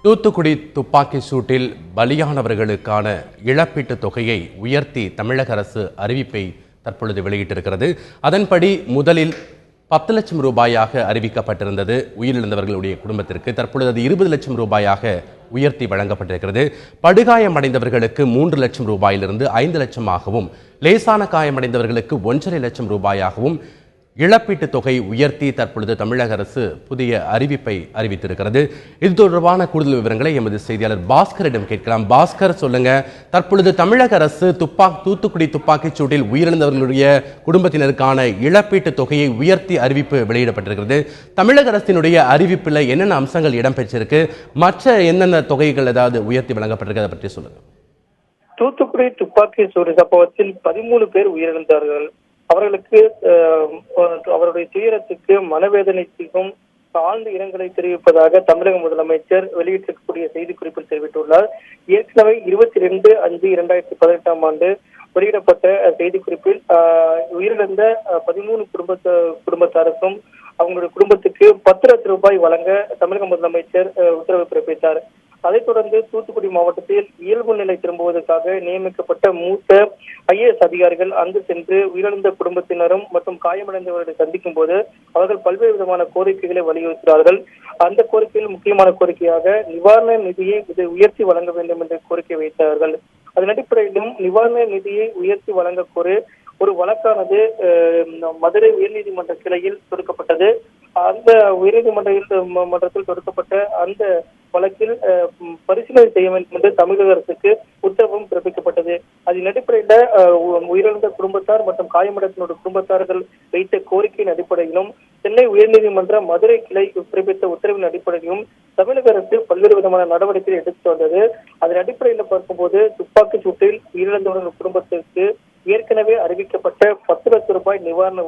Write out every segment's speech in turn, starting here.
தூத்துக்குடி துப்பாக்கி சூட்டில் பலியானவர்களுக்கான இழப்பீட்டுத் தொகையை உயர்த்தி தமிழக அரசு அறிவிப்பை தற்பொழுது வெளியிட்டிருக்கிறது. அதன்படி முதலில் 10 லட்சம் ரூபாயாக அறிவிக்கப்பட்டிருந்தது உயிரிழந்தவர்களுடைய குடும்பத்திற்கு. தற்பொழுது அது 20 லட்சம் ரூபாயாக உயர்த்தி வழங்கப்பட்டிருக்கிறது. படுகாயமடைந்தவர்களுக்கு 3 லட்சம் ரூபாயிலிருந்து 5 லட்சமாகவும், லேசான காயமடைந்தவர்களுக்கு 1.5 லட்சம் ரூபாயாகவும் இழப்பீட்டுத் தொகை உயர்த்தி தற்பொழுது தமிழக அரசு புதிய அறிவிப்பை அறிவித்திருக்கிறது. இது தொடர்பான கூடுதல் விவரங்களை எமது செய்தியாளர் பாஸ்கரிடம் கேட்கலாம். பாஸ்கர், சொல்லுங்க, தற்பொழுது தமிழக அரசு தூத்துக்குடி துப்பாக்கிச் சூட்டில் உயிரிழந்தவர்களுடைய குடும்பத்தினருக்கான இழப்பீட்டுத் தொகையை உயர்த்தி அறிவிப்பு வெளியிடப்பட்டிருக்கிறது. தமிழக அரசினுடைய அறிவிப்பில் என்னென்ன அம்சங்கள் இடம்பெற்றிருக்கு, மற்ற என்னென்ன தொகைகள் ஏதாவது உயர்த்தி வழங்கப்பட்டிருக்கு, அதை பற்றி சொல்லுங்க. தூத்துக்குடி துப்பாக்கி சூடு சம்பவத்தில் 13 பேர் உயிரிழந்தார்கள். அவர்களுக்கு அவருடைய துயரத்துக்கு மனவேதனைக்கும் ஆழ்ந்த இரங்கலை தெரிவிப்பதாக தமிழக முதலமைச்சர் வெளியிட்டிருக்கக்கூடிய செய்திக்குறிப்பில் தெரிவித்துள்ளார். ஏற்கனவே 22/5/2018 வெளியிடப்பட்ட செய்திக்குறிப்பில் உயிரிழந்த 13 குடும்பத்தாருக்கும் அவங்களுடைய குடும்பத்துக்கு 10 லட்சம் ரூபாய் வழங்க தமிழக முதலமைச்சர் உத்தரவு பிறப்பித்தார். அதைத் தொடர்ந்து தூத்துக்குடி மாவட்டத்தில் இயல்பு நிலை திரும்புவதற்காக நியமிக்கப்பட்ட மூத்த IAS அதிகாரிகள் அங்கு சென்று உயிரிழந்த குடும்பத்தினரும் மற்றும் காயமடைந்தவர்களை சந்திக்கும் போது அவர்கள் பல்வேறு விதமான கோரிக்கைகளை வலியுறுத்தினார்கள். அந்த கோரிக்கையில் முக்கியமான கோரிக்கையாக நிவாரண நிதியை உயர்த்தி வழங்க வேண்டும் என்ற கோரிக்கை வைத்தார்கள். அதன் அடிப்படையிலும் நிவாரண நிதியை உயர்த்தி வழங்க கோரி ஒரு வழக்கானது மதுரை உயர்நீதிமன்ற கிளையில் தொடுக்கப்பட்டது. அந்த உயர்நீதிமன்றத்தில் தொடுக்கப்பட்ட அந்த வழக்கில் பரிசீலனை செய்ய வேண்டும் என்று தமிழக அரசுக்கு உத்தரவும் பிறப்பிக்கப்பட்டது. அதன் அடிப்படையில் உயிரிழந்த குடும்பத்தார் மற்றும் காயமடைந்தவருடைய குடும்பத்தார்கள் வைத்த கோரிக்கையின் அடிப்படையிலும் சென்னை உயர்நீதிமன்ற மதுரை கிளை பிறப்பித்த உத்தரவின் அடிப்படையிலும் தமிழக அரசு பல்வேறு விதமான நடவடிக்கைகளை எடுத்து வந்தது. அதன் அடிப்படையில் பார்க்கும்போது துப்பாக்கிச் சூட்டில் உயிரிழந்தவர்கள் குடும்பத்திற்கு ஏற்கனவே அறிவிக்கப்பட்ட 10 லட்சம் ரூபாய் நிவாரண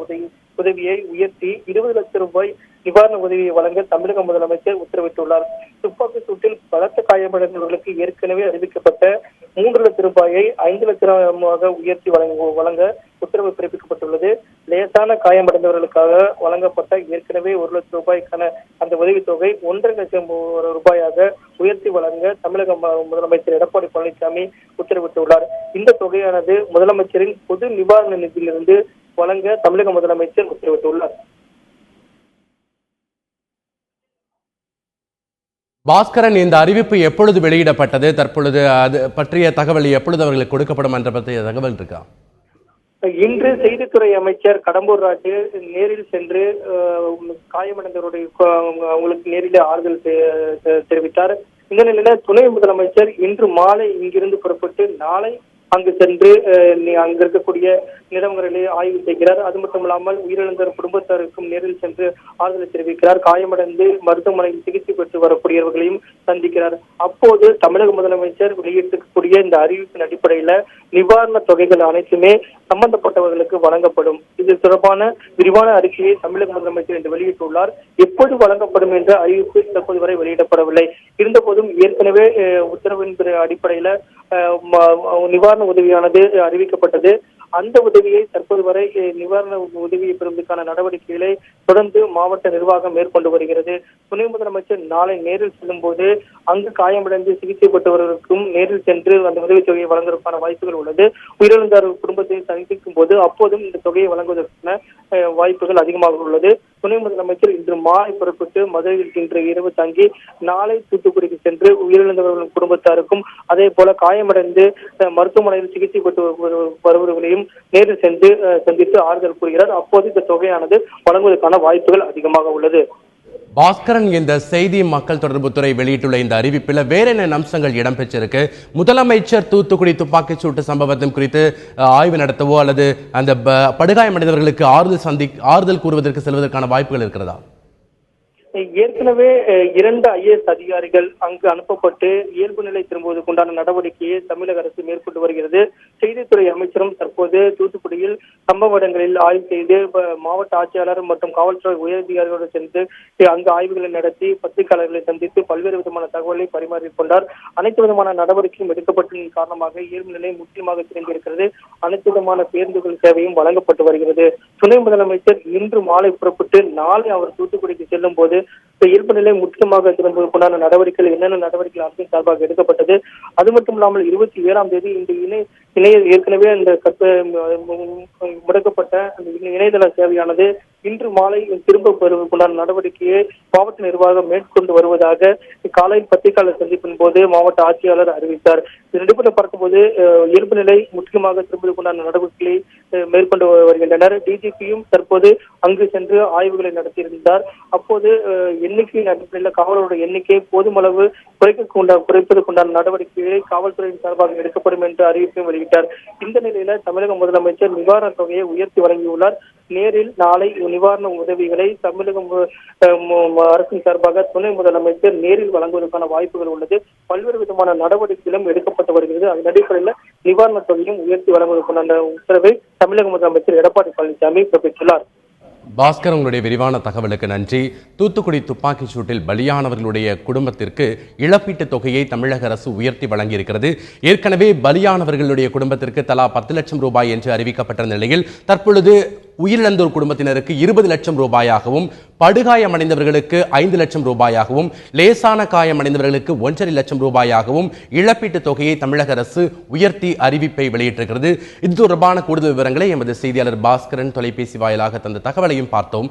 உதவியை உயர்த்தி 20 லட்சம் ரூபாய் நிவாரண உதவியை வழங்க தமிழக முதலமைச்சர் உத்தரவிட்டுள்ளார். துப்பாக்கி சூட்டில் பலத்த காயமடைந்தவர்களுக்கு ஏற்கனவே அறிவிக்கப்பட்ட 3 லட்சம் ரூபாயை 5 லட்சமாக உயர்த்தி வழங்க உத்தரவு பிறப்பிக்கப்பட்டுள்ளது. லேசான காயமடைந்தவர்களுக்காக வழங்கப்பட்ட ஏற்கனவே 1 லட்சம் ரூபாய்க்கான அந்த உதவித்தொகை 1.5 லட்சம் ரூபாயாக உயர்த்தி வழங்க தமிழக முதலமைச்சர் எடப்பாடி பழனிசாமி உத்தரவிட்டுள்ளார். இந்த தொகையானது முதலமைச்சரின் பொது நிவாரண நிதியிலிருந்து வழங்க தமிழக முதலமைச்சர் உத்தரவிட்டுள்ளார். பாஸ்கரன், இந்த அறிவிப்பு எப்பொழுது வெளியிடப்பட்டது? தற்பொழுது அது பற்றிய தகவல் எப்பொழுது அவர்களுக்கு கொடுக்கப்படும் என்ற பற்றிய தகவல் இருக்கா? இன்று செய்தித்துறை அமைச்சர் கடம்பூர் ராஜு நேரில் சென்று காயமடைந்தவருடைய அவங்களுக்கு நேரிலே ஆறுதல் தெரிவித்தார். இந்த நிலையில துணை முதலமைச்சர் இன்று மாலை இங்கிருந்து புறப்பட்டு நாளை அங்கு சென்று அங்கு இருக்கக்கூடிய நிலவரங்களை ஆய்வு செய்கிறார். அது மட்டும் இல்லாமல் உயிரிழந்த குடும்பத்தாருக்கும் நேரில் சென்று ஆறுதலை தெரிவிக்கிறார். காயமடைந்து மருத்துவமனையில் சிகிச்சை பெற்று வரக்கூடியவர்களையும் சந்திக்கிறார். அப்போது தமிழக முதலமைச்சர் வெளியிட்டிருக்கக்கூடிய இந்த அறிவிப்பின் அடிப்படையில நிவாரண தொகைகள் அனைத்துமே சம்பந்தப்பட்டவர்களுக்கு வழங்கப்படும். இது தொடர்பான விரிவான அறிக்கையை தமிழக முதலமைச்சர் இன்று வெளியிட்டுள்ளார். எப்போது வழங்கப்படும் என்ற அறிவிப்பு தற்போது வரை வெளியிடப்படவில்லை. இருந்தபோதும் ஏற்கனவே உத்தரவின் அடிப்படையில நிவாரண உதவியானது அறிவிக்கப்பட்டது. அந்த உதவியை தற்போது வரை நிவாரண உதவியை பெறுவதற்கான நடவடிக்கைகளை தொடர்ந்து மாவட்ட நிர்வாகம் மேற்கொண்டு வருகிறது. துணை முதலமைச்சர் நாளை நேரில் செல்லும் போது அங்கு காயமடைந்து சிகிச்சை பெற்றவர்களுக்கும் நேரில் சென்று அந்த உதவித் தொகையை வழங்குவதற்கான வாய்ப்புகள் உள்ளது. உயிரிழந்தார் குடும்பத்தை சந்திக்கும் போது அப்போதும் இந்த தொகையை வழங்குவதற்கான வாய்ப்புகள் அதிகமாக உள்ளது. துணை முதலமைச்சர் இன்று மாலை புறப்பட்டு மதுரையில் இன்று இரவு தங்கி நாளை தூத்துக்குடிக்கு சென்று உயிரிழந்தவர்களின் குடும்பத்தாருக்கும் அதே போல காயமடைந்து மருத்துவமனையில் சிகிச்சை பெற்று வருபவர்களையும் நேரில் சென்று சந்தித்து ஆறுதல் கூறுகிறார். அப்போது இந்த தொகையானது வழங்குவதற்கான வாய்ப்புகள் அதிகமாக உள்ளது. பாஸ்கரன், இந்த செய்தி மக்கள் தொடர்புத்துறை வெளியிட்டுள்ள இந்த அறிவிப்பில் வேற என்ன அம்சங்கள் இடம்பெற்றிருக்கு? முதலமைச்சர் தூத்துக்குடி துப்பாக்கிச் சூட்டு சம்பவத்தின் குறித்து ஆய்வு நடத்தவோ அல்லது அந்த படுகாயமடைந்தவர்களுக்கு ஆறுதல் கூறுவதற்கு செல்வதற்கான வாய்ப்புகள் இருக்கிறதா? ஏற்கனவே 2 IAS அதிகாரிகள் அங்கு அனுப்பப்பட்டு இயல்பு நிலை திரும்புவதற்குண்டான நடவடிக்கையை தமிழக அரசு மேற்கொண்டு வருகிறது. செய்தித்துறை அமைச்சரும் தற்போது தூத்துக்குடியில் சம்பவ இடங்களில் ஆய்வு செய்து மாவட்ட ஆட்சியாளர் மற்றும் காவல்துறை உயரதிகாரிகளோடு சென்று அங்கு ஆய்வுகளை நடத்தி பத்திரிகையாளர்களை சந்தித்து பல்வேறு விதமான தகவலை பரிமாறிக்கொண்டார். அனைத்து விதமான நடவடிக்கையும் எடுக்கப்பட்டதன் காரணமாக இயல்பு நிலை முற்றிலுமாக திரும்பியிருக்கிறது. அனைத்து விதமான பேருந்துகள் சேவையும் வழங்கப்பட்டு வருகிறது. துணை முதலமைச்சர் இன்று மாலை புறப்பட்டு நாளை அவர் தூத்துக்குடிக்கு செல்லும் போது இயல்பு நிலை முக்கியமாக திரும்புவதற்குண்டான நடவடிக்கைகள் என்னென்ன நடவடிக்கைகள் அரசின் சார்பாக எடுக்கப்பட்டது. அது மட்டும் இல்லாமல் 27ஆம் தேதி இந்த இணைய ஏற்கனவே அந்த முடக்கப்பட்ட அந்த இணையதள சேவையானது இன்று மாலை திரும்ப பெறுவதற்குண்டான நடவடிக்கையை மாவட்ட நிர்வாகம் மேற்கொண்டு வருவதாக காலையில் பத்திரிகையாளர் சந்திப்பின் போது மாவட்ட ஆட்சியாளர் அறிவித்தார். இதன் பார்க்கும்போது இயல்பு நிலை முக்கியமாக திரும்புவதற்குண்டான நடவடிக்கைகளை மேற்கொண்டு வருகின்றனர். டிஜிபியும் தற்போது அங்கு சென்று ஆய்வுகளை நடத்தியிருந்தார். அப்போது எண்ணிக்கையின் அடிப்படையில் காவலருடைய எண்ணிக்கை போதுமளவு குறைப்பதற்குண்டான நடவடிக்கைகளை காவல்துறையின் சார்பாக எடுக்கப்படும் என்று அறிவிப்பையும் வெளியிட்டார். இந்த நிலையில தமிழக முதலமைச்சர் நிவாரணத் தொகையை உயர்த்தி வழங்கியுள்ளார். நேரில் நாளை நிவாரண உதவிகளை தமிழக அரசின் சார்பாக துணை முதலமைச்சர் நேரில் வழங்குவதற்கான வாய்ப்புகள் உள்ளது. பல்வேறு விதமான நடவடிக்கைகளும் எடுக்கப்பட்டு வருகிறது. அதன் அடிப்படையில் நிவாரணத் தொகையும் உயர்த்தி வழங்குவதற்கான உத்தரவை தமிழக முதலமைச்சர் எடப்பாடி பழனிசாமி பிறப்பித்துள்ளார். பாஸ்கர், உங்களுடைய விரிவான தகவலுக்கு நன்றி. தூத்துக்குடி துப்பாக்கி சூட்டில் பலியானவர்களுடைய குடும்பத்திற்கு இழப்பீட்டுத் தொகையை தமிழக அரசு உயர்த்தி வழங்கியிருக்கிறது. ஏற்கனவே பலியானவர்களுடைய குடும்பத்திற்கு தலா 10 லட்சம் ரூபாய் என்று அறிவிக்கப்பட்ட நிலையில் தற்பொழுது உயிரிழந்தோர் குடும்பத்தினருக்கு 20 லட்சம் ரூபாயாகவும், படுகாயமடைந்தவர்களுக்கு 5 லட்சம் ரூபாயாகவும், லேசான காயமடைந்தவர்களுக்கு 1.5 லட்சம் ரூபாயாகவும் இழப்பீட்டுத் தொகையை தமிழக அரசு உயர்த்தி அறிவிப்பை வெளியிட்டிருக்கிறது. இது தொடர்பான கூடுதல் விவரங்களை எமது செய்தியாளர் பாஸ்கரன் தொலைபேசி வாயிலாக தந்த தகவலையும் பார்த்தோம்.